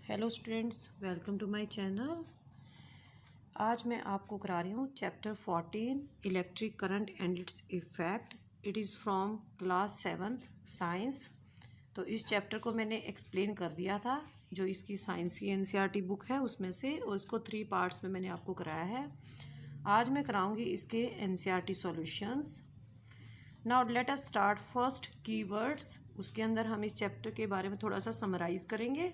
Hello students, welcome to my channel. आज मैं आपको करा रही हूँ chapter 14 electric current and its effect. It is from class 7th science. तो इस चैप्टर को मैंने एक्सप्लेन कर दिया था, जो इसकी साइंस की एनसीईआरटी बुक है उसमें से, और इसको 3 पार्ट्स में मैंने आपको कराया है। आज मैं कराऊँगी इसके NCERT solutions. Now let us start first keywords. उसके अंदर हम इस चैप्टर के बारे में थोड़ा सा समराइज़ करेंगे।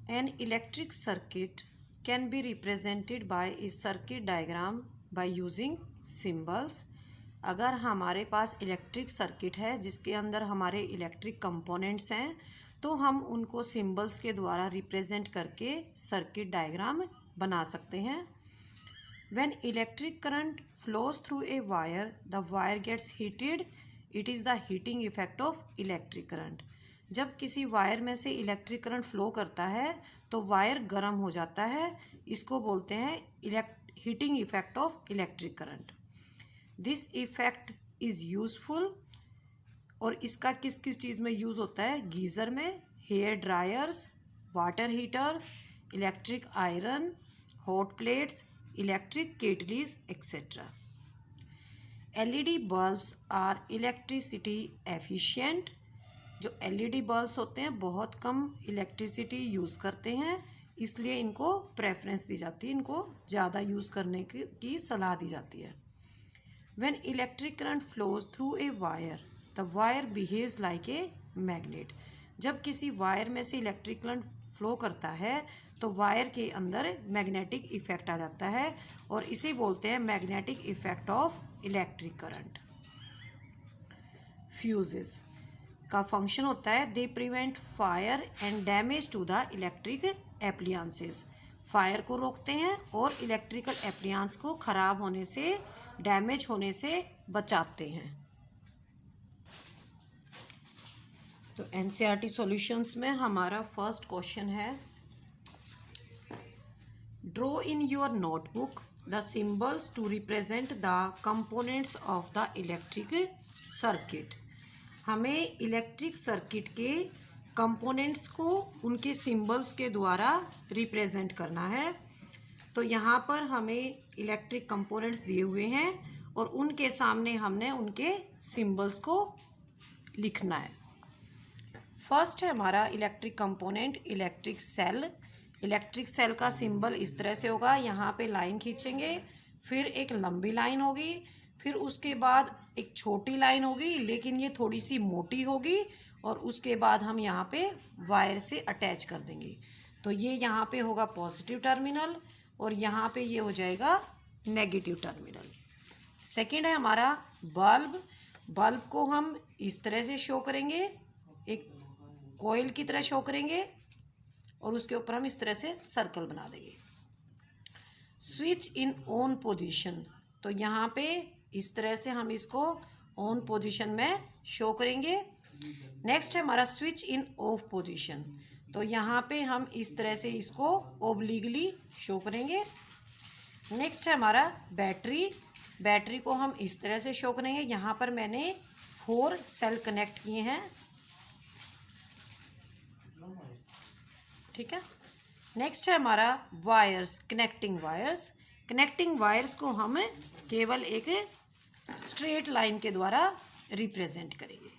An electric circuit can be represented by a circuit diagram by using symbols। अगर हमारे पास इलेक्ट्रिक सर्किट है जिसके अंदर हमारे इलेक्ट्रिक कंपोनेंट्स हैं, तो हम उनको सिंबल्स के द्वारा रिप्रेजेंट करके सर्किट डायग्राम बना सकते हैं। When electric current flows through a wire, the wire gets heated. It is the heating effect of electric current। जब किसी वायर में से इलेक्ट्रिक करंट फ्लो करता है तो वायर गर्म हो जाता है। इसको बोलते हैं heating effect of electric current. This effect is useful. और इसका किस किस चीज़ में यूज़ होता है? गीज़र में, hair dryers, water heaters, electric iron, hot plates, electric kettles etcetera. LED bulbs are electricity efficient. जो एलईडी बल्ब्स होते हैं बहुत कम इलेक्ट्रिसिटी यूज़ करते हैं, इसलिए इनको प्रेफरेंस दी जाती है, इनको ज़्यादा यूज़ करने की सलाह दी जाती है। When electric current flows through a wire, the wire behaves like a magnet. जब किसी वायर में से इलेक्ट्रिक करंट फ्लो करता है तो वायर के अंदर मैग्नेटिक इफेक्ट आ जाता है, और इसे बोलते हैं magnetic effect of electric current. Fuses का फंक्शन होता है they prevent fire and damage to the electric appliances. Fire को रोकते हैं और इलेक्ट्रिकल एप्लियंस को ख़राब होने से, डैमेज होने से बचाते हैं। तो एनसीईआरटी सॉल्यूशंस में हमारा फर्स्ट क्वेश्चन है, draw in your notebook the symbols to represent the components of the electric circuit. हमें इलेक्ट्रिक सर्किट के कंपोनेंट्स को उनके सिंबल्स के द्वारा रिप्रेजेंट करना है। तो यहाँ पर हमें इलेक्ट्रिक कंपोनेंट्स दिए हुए हैं और उनके सामने हमने उनके सिंबल्स को लिखना है। फर्स्ट है हमारा electric component electric cell. Electric cell का सिंबल इस तरह से होगा, यहाँ पे लाइन खींचेंगे, फिर एक लंबी लाइन होगी, फिर उसके बाद एक छोटी लाइन होगी लेकिन ये थोड़ी सी मोटी होगी, और उसके बाद हम यहाँ पे वायर से अटैच कर देंगे। तो ये यहाँ पे होगा पॉजिटिव टर्मिनल और यहाँ पे ये हो जाएगा नेगेटिव टर्मिनल। सेकंड है हमारा बल्ब। बल्ब को हम इस तरह से शो करेंगे, एक कॉइल की तरह शो करेंगे, और उसके ऊपर हम इस तरह से सर्कल बना देंगे। स्विच इन ऑन पोजीशन, तो यहाँ पे इस तरह से हम इसको ऑन पोजीशन में शो करेंगे। नेक्स्ट है हमारा स्विच इन ऑफ पोजीशन, तो यहाँ पे हम इस तरह से इसको ओब्लिकली शो करेंगे। नेक्स्ट है हमारा बैटरी। बैटरी को हम इस तरह से शो करेंगे, यहाँ पर मैंने 4 सेल कनेक्ट किए हैं, ठीक है। नेक्स्ट है हमारा wires, connecting wires. Connecting wires को हम केवल एक स्ट्रेट लाइन के द्वारा रिप्रेजेंट करेंगे।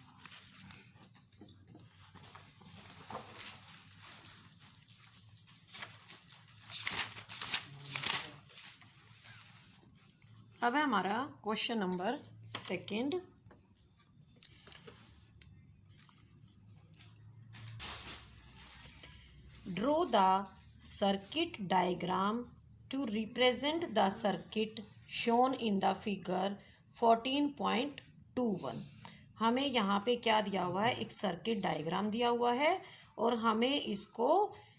अब है हमारा question number 2। Draw the circuit diagram to represent the circuit shown in the figure 14.21। हमें यहाँ पे क्या दिया हुआ है? एक सर्किट डायग्राम दिया हुआ है और हमें इसको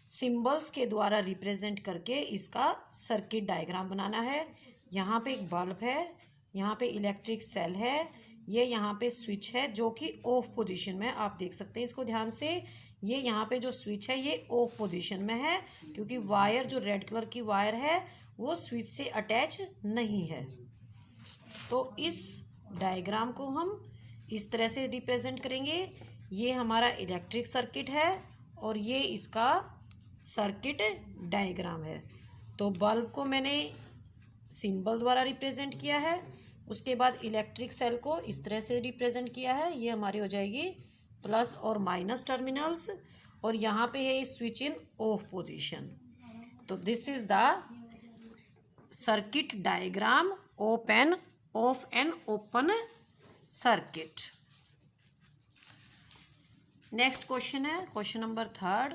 सिंबल्स के द्वारा रिप्रेजेंट करके इसका सर्किट डायग्राम बनाना है। यहाँ पे एक बल्ब है, यहाँ पे इलेक्ट्रिक सेल है, ये यहाँ पे स्विच है जो कि ऑफ पोजीशन में, आप देख सकते हैं इसको ध्यान से। ये यहाँ पे जो स्विच है ये ऑफ पोजीशन में है क्योंकि वायर जो रेड कलर की वायर है वो स्विच से अटैच नहीं है। तो इस डायग्राम को हम इस तरह से रिप्रेजेंट करेंगे। ये हमारा इलेक्ट्रिक सर्किट है और ये इसका सर्किट डायग्राम है। तो बल्ब को मैंने सिंबल द्वारा रिप्रेजेंट किया है, उसके बाद इलेक्ट्रिक सेल को इस तरह से रिप्रेजेंट किया है। ये हमारी हो जाएगी प्लस और माइनस टर्मिनल्स, और यहाँ पे है स्विच इन ऑफ पोजीशन। तो this is the circuit diagram of an open circuit. Next question है question number 3।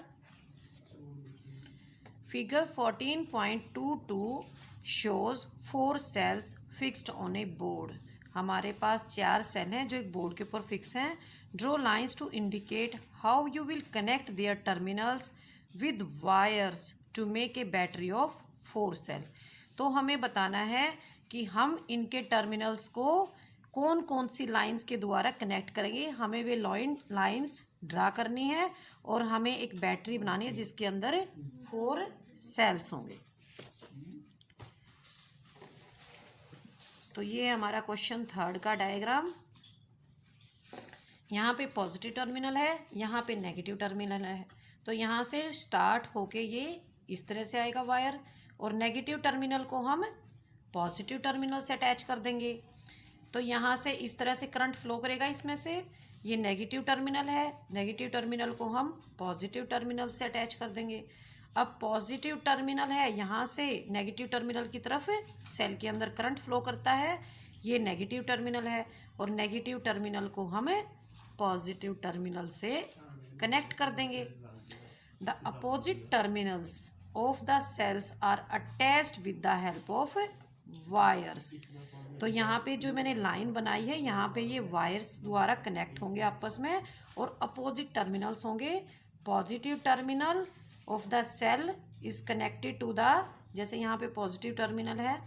Figure 14.22 shows 4 cells fixed on a board. हमारे पास 4 सेल हैं जो एक बोर्ड के ऊपर फिक्स हैं। Draw lines to indicate how you will connect their terminals with wires to make a battery of 4 cell. तो हमें बताना है कि हम इनके टर्मिनल्स को कौन कौन सी लाइंस के द्वारा कनेक्ट करेंगे। हमें वे लाइंस ड्रा करनी है और हमें एक बैटरी बनानी है जिसके अंदर 4 सेल्स होंगे। तो ये हमारा क्वेश्चन 3 का डायग्राम। यहाँ पे पॉजिटिव टर्मिनल है, यहाँ पे नेगेटिव टर्मिनल है। तो यहाँ से स्टार्ट होके ये इस तरह से आएगा वायर, और नेगेटिव टर्मिनल को हम पॉजिटिव टर्मिनल से अटैच कर देंगे। तो यहाँ से इस तरह से करंट फ्लो करेगा इसमें से। ये नेगेटिव टर्मिनल है, नेगेटिव टर्मिनल को हम पॉजिटिव टर्मिनल से अटैच कर देंगे। अब पॉजिटिव टर्मिनल है, यहाँ से नेगेटिव टर्मिनल की तरफ सेल के अंदर करंट फ्लो करता है। ये नेगेटिव टर्मिनल है, और नेगेटिव टर्मिनल को हम पॉजिटिव टर्मिनल से कनेक्ट कर देंगे। The opposite terminals of the cells are attached with the help of wires. तो यहाँ पे जो मैंने लाइन बनाई है, यहाँ पे ये वायर्स द्वारा कनेक्ट होंगे आपस में, और अपोजिट टर्मिनल्स होंगे। Positive terminal of the cell is connected to the, जैसे यहाँ पे पॉजिटिव टर्मिनल है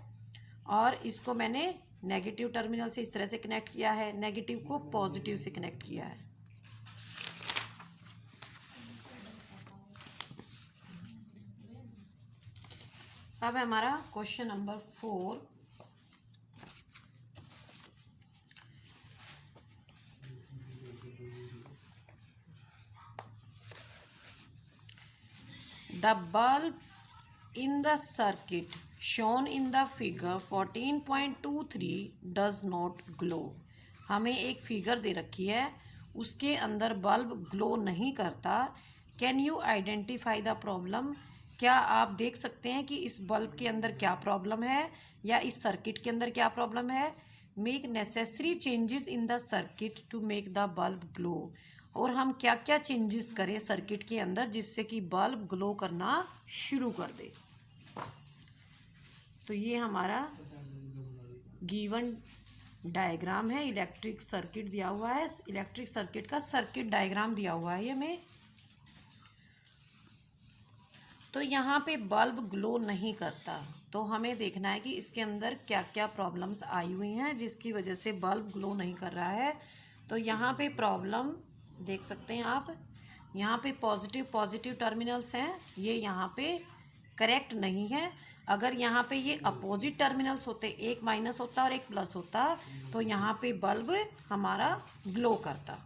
और इसको मैंने नेगेटिव टर्मिनल से इस तरह से कनेक्ट किया है, नेगेटिव को पॉजिटिव से कनेक्ट किया है। अब हमारा question number 4। The bulb in the circuit shown in the figure 14.23 does not glow। हमें एक फिगर दे रखी है, उसके अंदर बल्ब ग्लो नहीं करता। Can you identify the problem. क्या आप देख सकते हैं कि इस बल्ब के अंदर क्या प्रॉब्लम है या इस सर्किट के अंदर क्या प्रॉब्लम है। Make necessary changes in the circuit to make the bulb glow. और हम क्या क्या चेंजेस करें सर्किट के अंदर जिससे कि बल्ब ग्लो करना शुरू कर दे। तो ये हमारा गिवन डायग्राम है। इलेक्ट्रिक सर्किट दिया हुआ है, इलेक्ट्रिक सर्किट का सर्किट डायग्राम दिया हुआ है हमें। तो यहाँ पे बल्ब ग्लो नहीं करता, तो हमें देखना है कि इसके अंदर क्या क्या प्रॉब्लम्स आई हुई हैं जिसकी वजह से बल्ब ग्लो नहीं कर रहा है। तो यहाँ पे प्रॉब्लम देख सकते हैं आप, यहाँ पे पॉजिटिव टर्मिनल्स हैं, ये यहाँ पे करेक्ट नहीं है। अगर यहाँ पे ये अपोजिट टर्मिनल्स होते, एक माइनस होता और एक प्लस होता, तो यहाँ पे बल्ब हमारा ग्लो करता।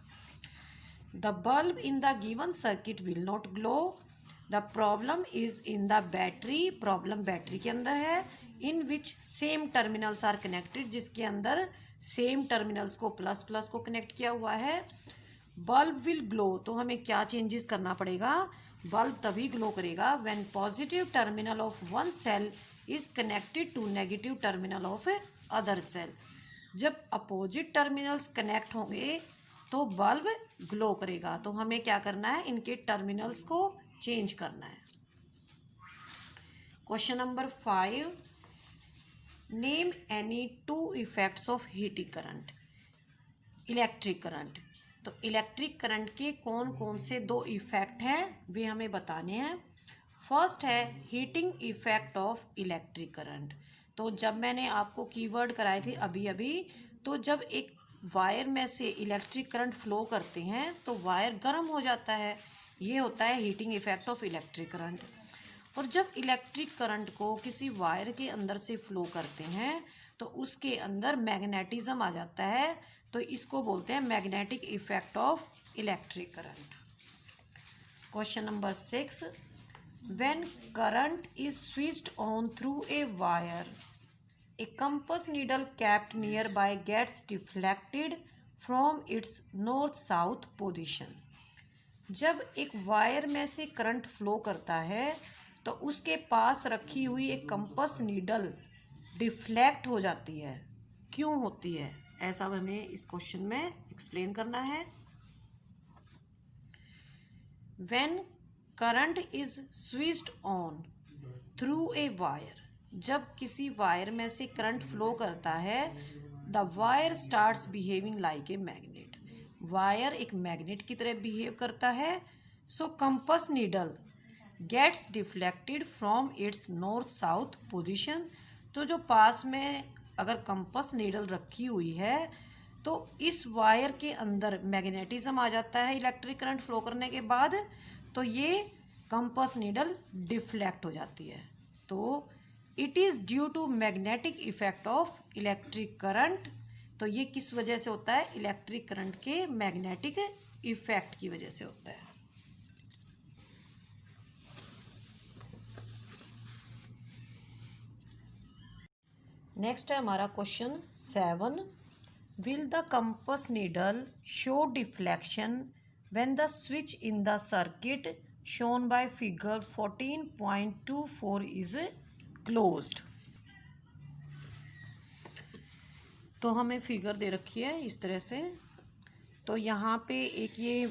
The bulb in the given circuit will not glow. The problem is in the battery. Problem battery के अंदर है। इन विच सेम टर्मिनल्स आर कनेक्टेड, जिसके अंदर सेम टर्मिनल्स को प्लस प्लस को कनेक्ट किया हुआ है। बल्ब विल ग्लो, तो हमें क्या चेंजेस करना पड़ेगा। बल्ब तभी ग्लो करेगा when positive terminal of one cell is connected to negative terminal of other cell. जब अपोजिट टर्मिनल्स कनेक्ट होंगे तो बल्ब ग्लो करेगा। तो हमें क्या करना है, इनके टर्मिनल्स को चेंज करना है। Question number 5। Name any 2 effects of heating current. Electric current, तो इलेक्ट्रिक करंट के कौन कौन से 2 इफेक्ट हैं वे हमें बताने हैं। फर्स्ट है heating effect of electric current. तो जब मैंने आपको कीवर्ड कराए थे अभी अभी, तो जब एक वायर में से इलेक्ट्रिक करंट फ्लो करते हैं तो वायर गर्म हो जाता है, ये होता है heating effect of electric current. और जब इलेक्ट्रिक करंट को किसी वायर के अंदर से फ्लो करते हैं तो उसके अंदर मैग्नेटिज्म आ जाता है, तो इसको बोलते हैं magnetic effect of electric current. Question number 6. When current is switched on through a wire, a compass needle kept nearby gets deflected from its north-south position. जब एक वायर में से करंट फ्लो करता है तो उसके पास रखी हुई एक कंपस नीडल डिफ्लेक्ट हो जाती है। क्यों होती है, ऐसा हमें इस क्वेश्चन में एक्सप्लेन करना है। When current is switched on through a wire, जब किसी वायर में से करंट फ्लो करता है, the wire starts behaving like a magnet, wire एक मैग्नेट की तरह बिहेव करता है। So compass needle gets deflected from its north south position, तो जो पास में अगर कंपस नीडल रखी हुई है तो इस वायर के अंदर मैग्नेटिज्म आ जाता है इलेक्ट्रिक करंट फ्लो करने के बाद, तो ये कंपस नीडल डिफ्लेक्ट हो जाती है। तो it is due to magnetic effect of electric current, तो ये किस वजह से होता है, इलेक्ट्रिक करंट के मैग्नेटिक इफेक्ट की वजह से होता है। नेक्स्ट है हमारा question 7. Will the compass needle show deflection when the switch in the circuit shown by figure 14.24 is closed. तो हमें फिगर दे रखी है इस तरह से। तो यहाँ पे एक ये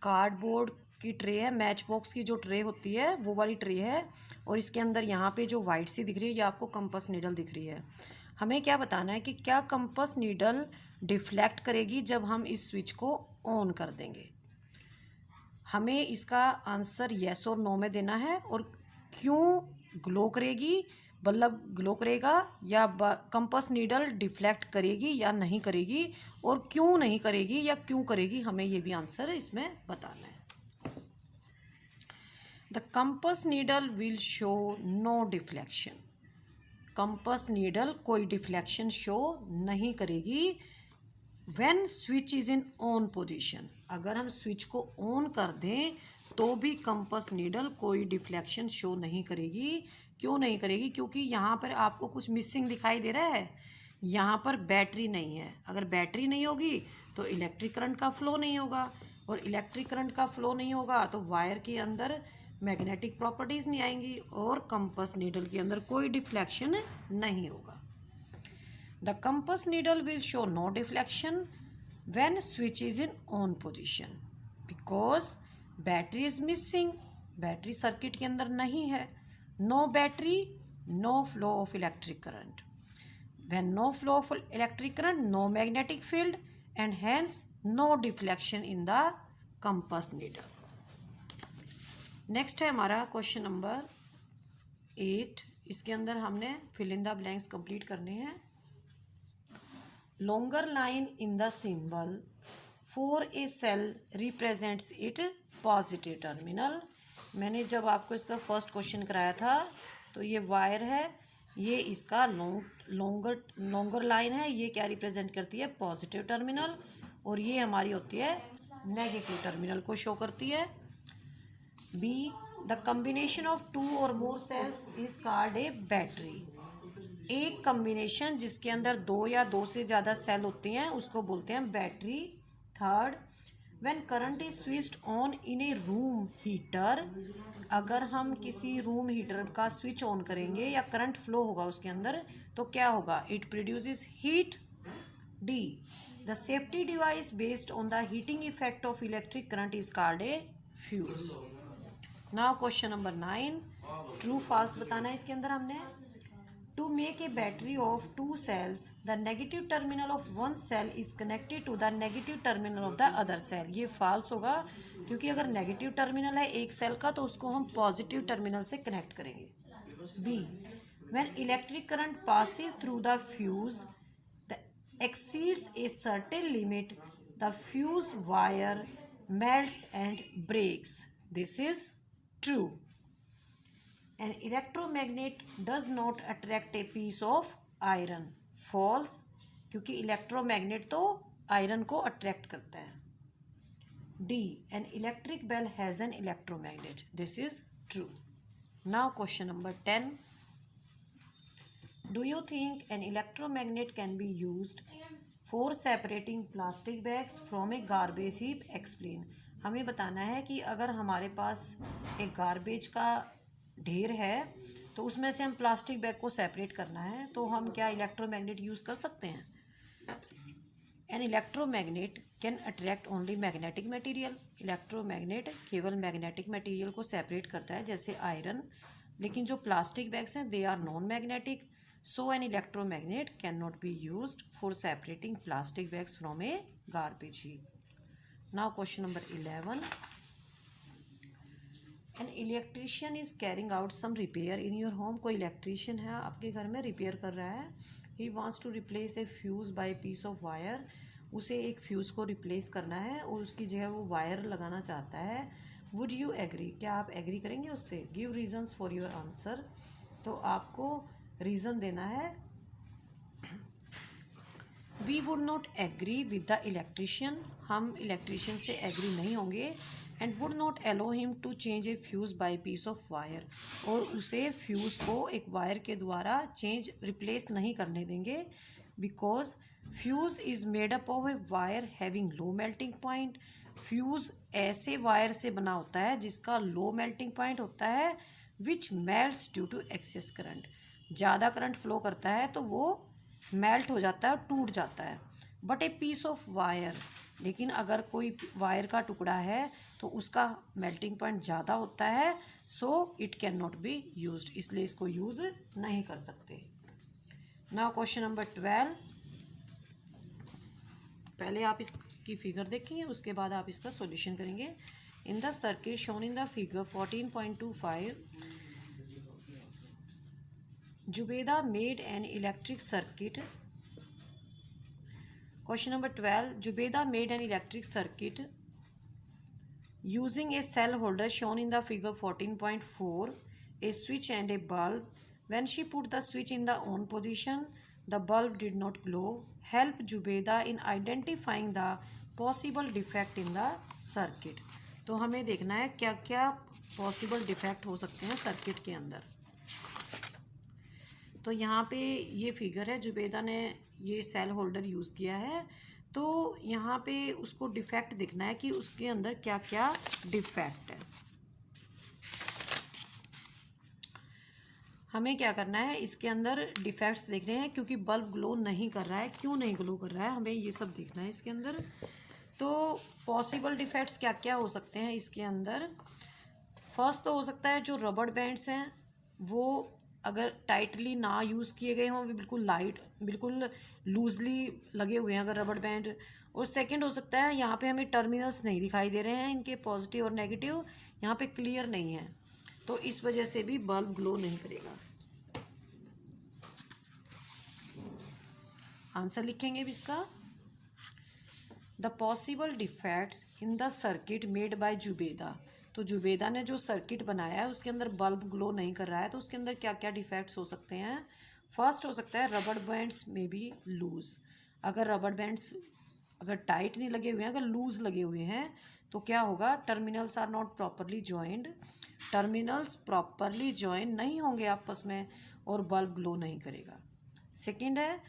कार्डबोर्ड की ट्रे है, मैच बॉक्स की जो ट्रे होती है वो वाली ट्रे है, और इसके अंदर यहाँ पे जो वाइट सी दिख रही है ये आपको कंपस नीडल दिख रही है। हमें क्या बताना है कि क्या कंपस नीडल डिफ्लेक्ट करेगी जब हम इस स्विच को ऑन कर देंगे। हमें इसका आंसर येस और नो में देना है, और क्यों ग्लो करेगी, बल्ब ग्लो करेगा या कंपस नीडल डिफ्लेक्ट करेगी या नहीं करेगी, और क्यों नहीं करेगी या क्यों करेगी, हमें ये भी आंसर इसमें बताना है। The compass needle will show no deflection, compass needle कोई डिफ्लेक्शन शो नहीं करेगी। When switch is in on position, अगर हम स्विच को ऑन कर दें तो भी कंपस नीडल कोई डिफ्लेक्शन शो नहीं करेगी। क्यों नहीं करेगी, क्योंकि यहाँ पर आपको कुछ मिसिंग दिखाई दे रहा है, यहाँ पर बैटरी नहीं है। अगर बैटरी नहीं होगी तो इलेक्ट्रिक करंट का फ्लो नहीं होगा, और इलेक्ट्रिक करंट का फ्लो नहीं होगा तो वायर के अंदर मैग्नेटिक प्रॉपर्टीज़ नहीं आएंगी, और कंपस नीडल के अंदर कोई डिफ्लेक्शन नहीं होगा। The compass needle will show no deflection when switch is in on position because battery is missing, battery circuit के अंदर नहीं है। No battery, no flow of electric current, when no flow of electric current, no magnetic field, and hence no deflection in the compass needle. Next है हमारा question number 8। इसके अंदर हमने fill in the blanks complete करने हैं। Longer line in the symbol for a cell represents it positive terminal. मैंने जब आपको इसका फर्स्ट क्वेश्चन कराया था तो ये वायर है, ये इसका लॉन्गर लाइन है, ये क्या रिप्रेजेंट करती है, पॉजिटिव टर्मिनल, और ये हमारी होती है नेगेटिव टर्मिनल को शो करती है। बी, द कम्बिनेशन ऑफ 2 और more cells is called a battery. एक कम्बिनेशन जिसके अंदर 2 या 2 से ज़्यादा सेल होती हैं उसको बोलते हैं battery. Third, when current is switched on in A room heater, अगर हम किसी रूम हीटर का स्विच ऑन करेंगे या करंट फ्लो होगा उसके अंदर तो क्या होगा, it produces heat. D, the safety device based on the heating effect of electric current is called a fuse. Now question number 9, true false बताना है इसके अंदर हमने। To make a battery of 2 cells, the negative terminal of 1 cell is connected to the negative terminal of the other cell. ये false होगा, क्योंकि अगर negative terminal है एक सेल का तो उसको हम पॉजिटिव टर्मिनल से कनेक्ट करेंगे। B, when electric current passes through the fuse exceeds a certain limit, the fuse wire melts and breaks. This is true. An electromagnet does not attract a piece of iron. False, क्योंकि electromagnet तो iron को attract करता है। D. An electric bell has an electromagnet. This is true. Now question number 10. Do you think an electromagnet can be used for separating plastic bags from a garbage heap? Explain. हमें बताना है कि अगर हमारे पास एक garbage का ढेर है तो उसमें से हम प्लास्टिक बैग को सेपरेट करना है, तो हम क्या इलेक्ट्रोमैग्नेट यूज़ कर सकते हैं? An electromagnet can attract only magnetic material. Electromagnet केवल मैग्नेटिक मटेरियल को सेपरेट करता है, जैसे आयरन, लेकिन जो प्लास्टिक बैग्स हैं they are non magnetic. So an electromagnet cannot be used for separating plastic bags from a garbage heap. Now question number 11. An electrician is carrying out some repair in your home. कोई electrician है आपके घर में, repair कर रहा है. He wants to replace a fuse by piece of wire. उसे एक फ्यूज़ को रिप्लेस करना है और उसकी जगह वो वायर लगाना चाहता है. Would you agree? क्या आप एग्री करेंगे उससे? Give reasons for your answer. तो आपको रीज़न देना है. We would not agree with the electrician. हम इलेक्ट्रीशियन से एग्री नहीं होंगे. And would not allow him to change a fuse by piece of wire. और उसे फ्यूज़ को एक वायर के द्वारा रिप्लेस नहीं करने देंगे. Because fuse is made up of a wire having low melting point. Fuse ऐसे वायर से बना होता है जिसका लो मेल्टिंग पॉइंट होता है, which melts due to excess current. ज़्यादा करंट फ्लो करता है तो वो मेल्ट हो जाता है और टूट जाता है. But a piece of wire, लेकिन अगर कोई वायर का टुकड़ा है तो उसका मेल्टिंग पॉइंट ज़्यादा होता है. So it can not be used. इसलिए इसको यूज़ नहीं कर सकते. Now question number 12. पहले आप इसकी फिगर देखेंगे, उसके बाद आप इसका सॉल्यूशन करेंगे. In the circuit shown in the figure 14.25, Zubeda made an electric circuit. Question number 12. Jubeda made an electric circuit using a cell holder shown in the figure 14.4, a switch and a bulb. When she put the switch in the on position, the bulb did not glow. Help Jubeda in identifying the possible defect in the circuit. तो हमें देखना है क्या क्या possible defect हो सकते हैं circuit के अंदर. तो यहाँ पे ये फिगर है, जुबेदा ने ये सेल होल्डर यूज़ किया है. तो यहाँ पे उसको डिफेक्ट देखना है कि उसके अंदर क्या क्या डिफेक्ट है. हमें क्या करना है, इसके अंदर डिफेक्ट्स देखने हैं. क्योंकि बल्ब ग्लो नहीं कर रहा है, क्यों नहीं ग्लो कर रहा है, हमें ये सब देखना है इसके अंदर. तो पॉसिबल डिफेक्ट्स क्या क्या हो सकते हैं इसके अंदर. फर्स्ट तो हो सकता है जो रबड़ बैंड्स हैं वो अगर टाइटली ना यूज़ किए गए हों, बिल्कुल लूजली लगे हुए हैं अगर रबड़ बैंड. और सेकंड हो सकता है यहाँ पे हमें टर्मिनल्स नहीं दिखाई दे रहे हैं, इनके पॉजिटिव और नेगेटिव यहाँ पे क्लियर नहीं है, तो इस वजह से भी बल्ब ग्लो नहीं करेगा. आंसर लिखेंगे भी इसका. The possible defects in the circuit made by Zubeda. तो जुबेदा ने जो सर्किट बनाया है उसके अंदर बल्ब ग्लो नहीं कर रहा है, तो उसके अंदर क्या क्या डिफेक्ट्स हो सकते हैं. फर्स्ट हो सकता है रबड़ बैंड्स में बी लूज़. अगर रबड़ बैंड्स अगर टाइट नहीं लगे हुए हैं, अगर लूज़ लगे हुए हैं तो क्या होगा, terminals are not properly joined. Terminals properly join नहीं होंगे आपस में और बल्ब ग्लो नहीं करेगा. सेकेंड है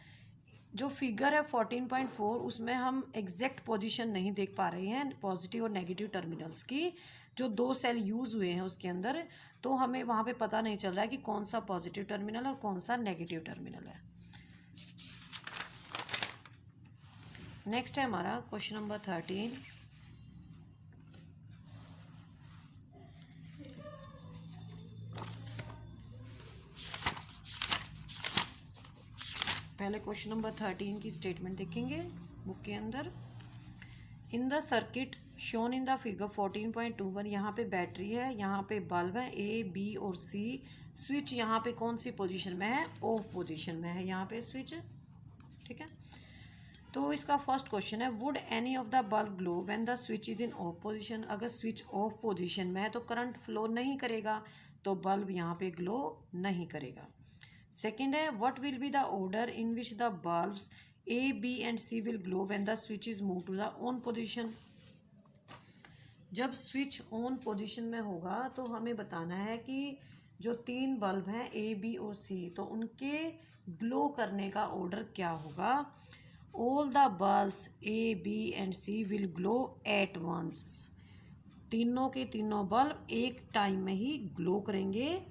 जो फिगर है 14.4, उसमें हम एग्जैक्ट पोजीशन नहीं देख पा रहे हैं पॉजिटिव और नेगेटिव टर्मिनल्स की. जो दो सेल यूज़ हुए हैं उसके अंदर, तो हमें वहाँ पे पता नहीं चल रहा है कि कौन सा पॉजिटिव टर्मिनल और कौन सा नेगेटिव टर्मिनल है. नेक्स्ट है हमारा क्वेश्चन नंबर 13. पहले क्वेश्चन नंबर 13 की स्टेटमेंट देखेंगे बुक के अंदर. इन the circuit shown in the figure 14.21, यहाँ पे बैटरी है, यहाँ पे बल्ब है ए बी और सी. स्विच यहाँ पे कौन सी पोजीशन में है, ऑफ पोजीशन में है यहाँ पे स्विच. ठीक है, तो इसका फर्स्ट क्वेश्चन है would any of the bulb glow when the switch is in off position. अगर स्विच ऑफ पोजीशन में है तो करंट फ्लो नहीं करेगा, तो बल्ब यहाँ पे ग्लो नहीं करेगा. सेकेंड है what will be the order in which the bulbs A, B and C will glow when the switch is moved to the on position. जब स्विच ऑन पोजीशन में होगा तो हमें बताना है कि जो 3 बल्ब हैं ए बी और सी, तो उनके ग्लो करने का ऑर्डर क्या होगा। All the bulbs A B and C will glow at once. तीनों के तीनों बल्ब एक टाइम में ही ग्लो करेंगे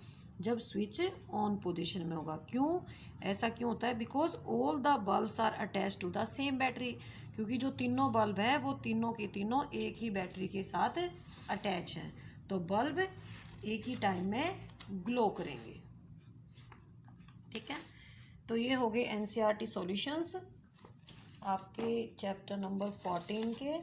जब स्विच ऑन पोजीशन में होगा। क्यों ऐसा क्यों होता है? Because all the bulbs are attach to the same battery. क्योंकि जो तीनों बल्ब हैं वो तीनों के तीनों एक ही बैटरी के साथ अटैच हैं, तो बल्ब एक ही टाइम में ग्लो करेंगे। ठीक है, तो ये हो गए एनसीईआरटी सॉल्यूशंस आपके चैप्टर नंबर 14 के।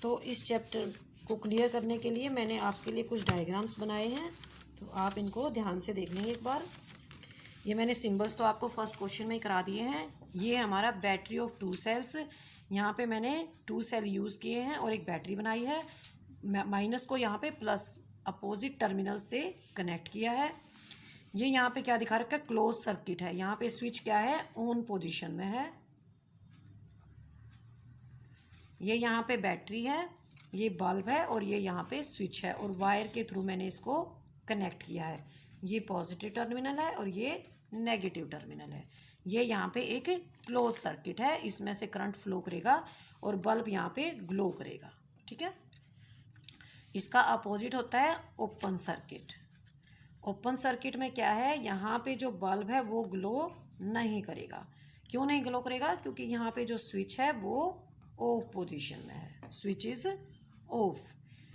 तो इस चैप्टर को क्लियर करने के लिए मैंने आपके लिए कुछ डायग्राम्स बनाए हैं, तो आप इनको ध्यान से देख लेंगे एक बार। ये मैंने सिंबल्स तो आपको फर्स्ट क्वेश्चन में ही करा दिए हैं। ये हमारा बैटरी ऑफ 2 सेल्स, यहाँ पे मैंने 2 सेल यूज़ किए हैं और एक बैटरी बनाई है। माइनस को यहाँ पे प्लस अपोजिट टर्मिनल से कनेक्ट किया है। ये यहाँ पे क्या दिखा रखा है? क्लोज सर्किट है। यहाँ पे स्विच क्या है? ऑन पोजिशन में है। ये यहाँ पे बैटरी है, ये बल्ब है और ये यहाँ पे स्विच है, और वायर के थ्रू मैंने इसको कनेक्ट किया है। ये पॉजिटिव टर्मिनल है और ये नेगेटिव टर्मिनल है। ये यहाँ पे एक क्लोज सर्किट है, इसमें से करंट फ्लो करेगा और बल्ब यहाँ पे ग्लो करेगा। ठीक है, इसका अपोजिट होता है ओपन सर्किट। ओपन सर्किट में क्या है? यहाँ पे जो बल्ब है वो ग्लो नहीं करेगा। क्यों नहीं ग्लो करेगा? क्योंकि यहाँ पे जो स्विच है वो ऑफ पोजीशन में है। Switch is of.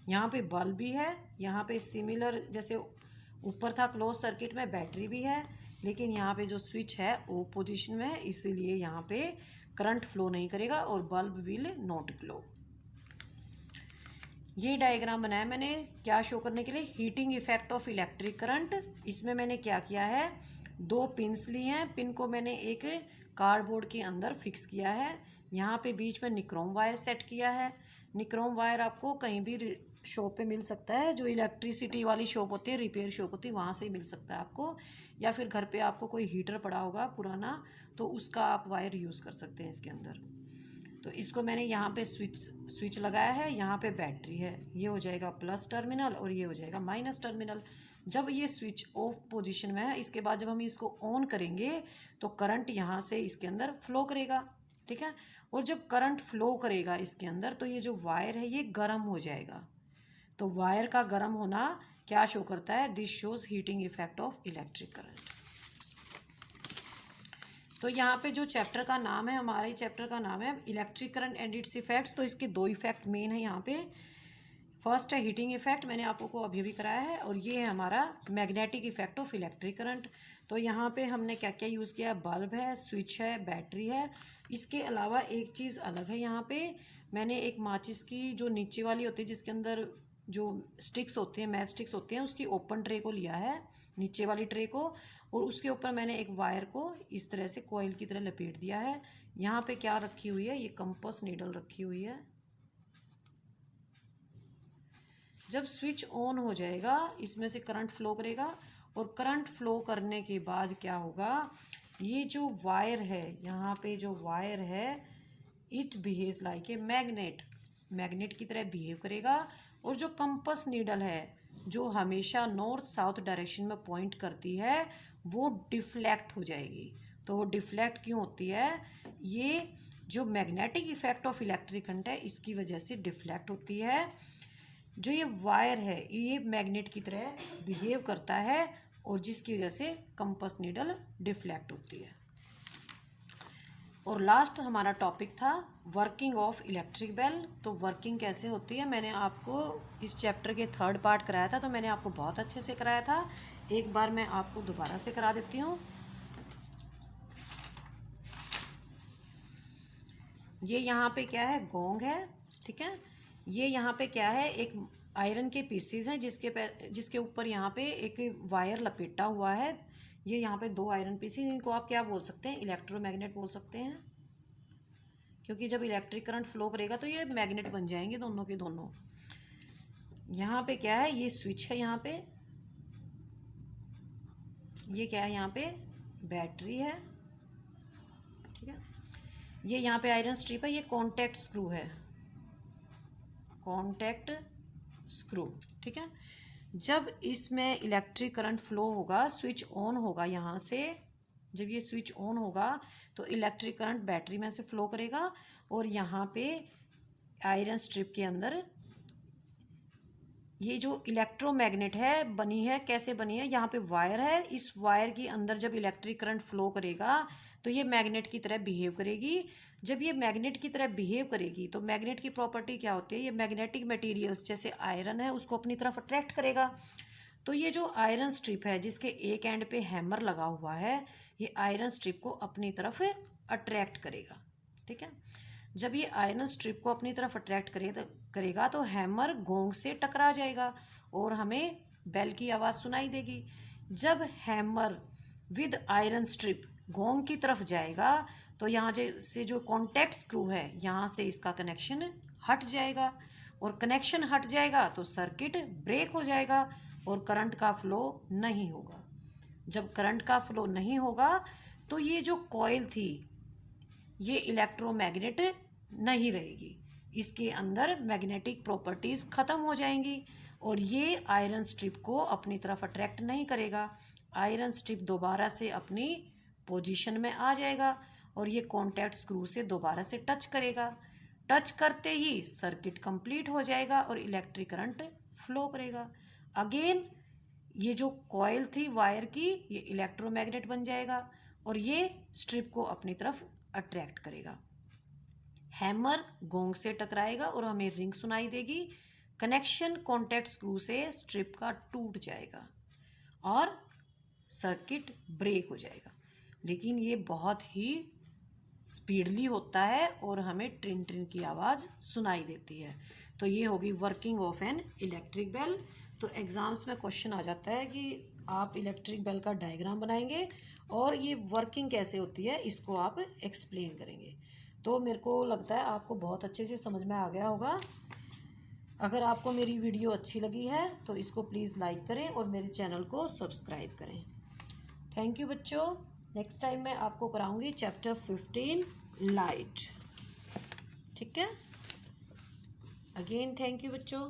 यहाँ पे बल्ब भी है, यहाँ पे सिमिलर जैसे ऊपर था क्लोज सर्किट में बैटरी भी है, लेकिन यहाँ पे जो स्विच है ऑफ पोजीशन में है, इसीलिए यहाँ पे करंट फ्लो नहीं करेगा और बल्ब विल नॉट ग्लो। ये डायग्राम बनाया मैंने क्या शो करने के लिए? Heating effect of electric current. इसमें मैंने क्या किया है? 2 पिन्स ली हैं, पिन को मैंने एक कार्डबोर्ड के अंदर फिक्स किया है। यहाँ पे बीच में निक्रोम वायर सेट किया है। निक्रोम वायर आपको कहीं भी शॉप पे मिल सकता है, जो इलेक्ट्रिसिटी वाली शॉप होती है, रिपेयर शॉप होती है, वहाँ से ही मिल सकता है आपको, या फिर घर पे आपको कोई हीटर पड़ा होगा पुराना, तो उसका आप वायर यूज़ कर सकते हैं इसके अंदर। तो इसको मैंने यहाँ पे स्विच लगाया है, यहाँ पे बैटरी है, ये हो जाएगा प्लस टर्मिनल और ये हो जाएगा माइनस टर्मिनल। जब ये स्विच ऑफ पोजीशन में है, इसके बाद जब हम इसको ऑन करेंगे तो करंट यहाँ से इसके अंदर फ्लो करेगा। ठीक है, और जब करंट फ्लो करेगा इसके अंदर तो ये जो वायर है ये गर्म हो जाएगा। तो वायर का गर्म होना क्या शो करता है? This shows heating effect of electric current. तो यहाँ पे जो चैप्टर का नाम है, हमारे चैप्टर का नाम है electric current and it's effects. तो इसके 2 इफेक्ट मेन है यहाँ पे। फर्स्ट है हीटिंग इफेक्ट, मैंने आपको अभी भी कराया है, और ये है हमारा magnetic effect of electric current. तो यहाँ पे हमने क्या क्या यूज़ किया? बल्ब है, स्विच है, बैटरी है। इसके अलावा एक चीज़ अलग है, यहाँ पे मैंने एक माचिस की जो नीचे वाली होती है, जिसके अंदर जो स्टिक्स होती हैं, मैच स्टिक्स होती हैं, उसकी ओपन ट्रे को लिया है, नीचे वाली ट्रे को, और उसके ऊपर मैंने एक वायर को इस तरह से कॉइल की तरह लपेट दिया है। यहाँ पे क्या रखी हुई है? ये कंपास नीडल रखी हुई है। जब स्विच ऑन हो जाएगा, इसमें से करंट फ्लो करेगा, और करंट फ्लो करने के बाद क्या होगा? ये जो वायर है, यहाँ पे जो वायर है, it behaves like a magnet. Magnet की तरह बिहेव करेगा, और जो कंपास नीडल है जो हमेशा नॉर्थ साउथ डायरेक्शन में पॉइंट करती है, वो डिफ्लेक्ट हो जाएगी। तो वो डिफ्लेक्ट क्यों होती है? ये जो magnetic effect of electric current है, इसकी वजह से डिफ्लेक्ट होती है। जो ये वायर है ये मैग्नेट की तरह बिहेव करता है, और जिसकी वजह से कंपास नीडल डिफ्लेक्ट होती है। और लास्ट हमारा टॉपिक था वर्किंग ऑफ इलेक्ट्रिक बेल। तो वर्किंग कैसे होती है, मैंने आपको इस चैप्टर के 3rd पार्ट कराया था, तो मैंने आपको बहुत अच्छे से कराया था। एक बार मैं आपको दोबारा से करा देती हूँ। ये यहाँ पे क्या है? गोंग है। ठीक है, ये यहाँ पे क्या है? एक आयरन के पीसीज हैं, जिसके ऊपर यहाँ पे एक वायर लपेटा हुआ है। ये यहाँ पे 2 आयरन पीसीज, इनको आप क्या बोल सकते हैं? इलेक्ट्रोमैग्नेट बोल सकते हैं, क्योंकि जब इलेक्ट्रिक करंट फ्लो करेगा तो ये मैग्नेट बन जाएंगे दोनों के दोनों। यहाँ पे क्या है? ये स्विच है, यहाँ पे ये क्या है? यहाँ पे बैटरी है, ये यहाँ पे आयरन स्ट्रिप है, ये कॉन्टैक्ट स्क्रू है, कॉन्टैक्ट स्क्रू, ठीक है। जब इसमें इलेक्ट्रिक करंट फ्लो होगा, स्विच ऑन होगा यहाँ से, जब ये स्विच ऑन होगा तो इलेक्ट्रिक करंट बैटरी में से फ्लो करेगा और यहाँ पे आयरन स्ट्रिप के अंदर ये जो इलेक्ट्रोमैग्नेट है बनी है, कैसे बनी है, यहाँ पे वायर है, इस वायर के अंदर जब इलेक्ट्रिक करंट फ्लो करेगा तो ये मैग्नेट की तरह बिहेव करेगी। जब ये मैग्नेट की तरह बिहेव करेगी तो मैग्नेट की प्रॉपर्टी क्या होती है, ये मैग्नेटिक मटेरियल्स जैसे आयरन है उसको अपनी तरफ अट्रैक्ट करेगा। तो ये जो आयरन स्ट्रिप है जिसके एक एंड पे हैमर लगा हुआ है, ये आयरन स्ट्रिप को अपनी तरफ अट्रैक्ट करेगा, ठीक है। जब ये आयरन स्ट्रिप को अपनी तरफ अट्रैक्ट करेगा तो हैमर गोंग से टकरा जाएगा और हमें बेल की आवाज़ सुनाई देगी। जब hammer with iron strip gong की तरफ जाएगा तो यहाँ से जो कॉन्टैक्ट स्क्रू है यहाँ से इसका कनेक्शन हट जाएगा और कनेक्शन हट जाएगा तो सर्किट ब्रेक हो जाएगा और करंट का फ्लो नहीं होगा। जब करंट का फ्लो नहीं होगा तो ये जो कॉइल थी ये इलेक्ट्रोमैग्नेट नहीं रहेगी, इसके अंदर मैग्नेटिक प्रॉपर्टीज़ ख़त्म हो जाएंगी और ये आयरन स्ट्रिप को अपनी तरफ अट्रैक्ट नहीं करेगा। आयरन स्ट्रिप दोबारा से अपनी पोजीशन में आ जाएगा और ये कॉन्टैक्ट स्क्रू से दोबारा से टच करेगा। टच करते ही सर्किट कंप्लीट हो जाएगा और इलेक्ट्रिक करंट फ्लो करेगा। अगेन ये जो कॉइल थी वायर की ये इलेक्ट्रोमैग्नेट बन जाएगा और ये स्ट्रिप को अपनी तरफ अट्रैक्ट करेगा। हैमर गोंग से टकराएगा और हमें रिंग सुनाई देगी। कनेक्शन कॉन्टैक्ट स्क्रू से स्ट्रिप का टूट जाएगा और सर्किट ब्रेक हो जाएगा। लेकिन ये बहुत ही स्पीडली होता है और हमें ट्रिन ट्रिन की आवाज़ सुनाई देती है। तो ये होगी working of an electric bell. तो एग्ज़ाम्स में क्वेश्चन आ जाता है कि आप इलेक्ट्रिक बेल का डायग्राम बनाएंगे और ये वर्किंग कैसे होती है इसको आप एक्सप्लेन करेंगे। तो मेरे को लगता है आपको बहुत अच्छे से समझ में आ गया होगा। अगर आपको मेरी वीडियो अच्छी लगी है तो इसको प्लीज़ लाइक करें और मेरे चैनल को सब्सक्राइब करें। थैंक यू बच्चों। नेक्स्ट टाइम मैं आपको कराऊंगी चैप्टर 15 लाइट, ठीक है। अगेन थैंक यू बच्चों।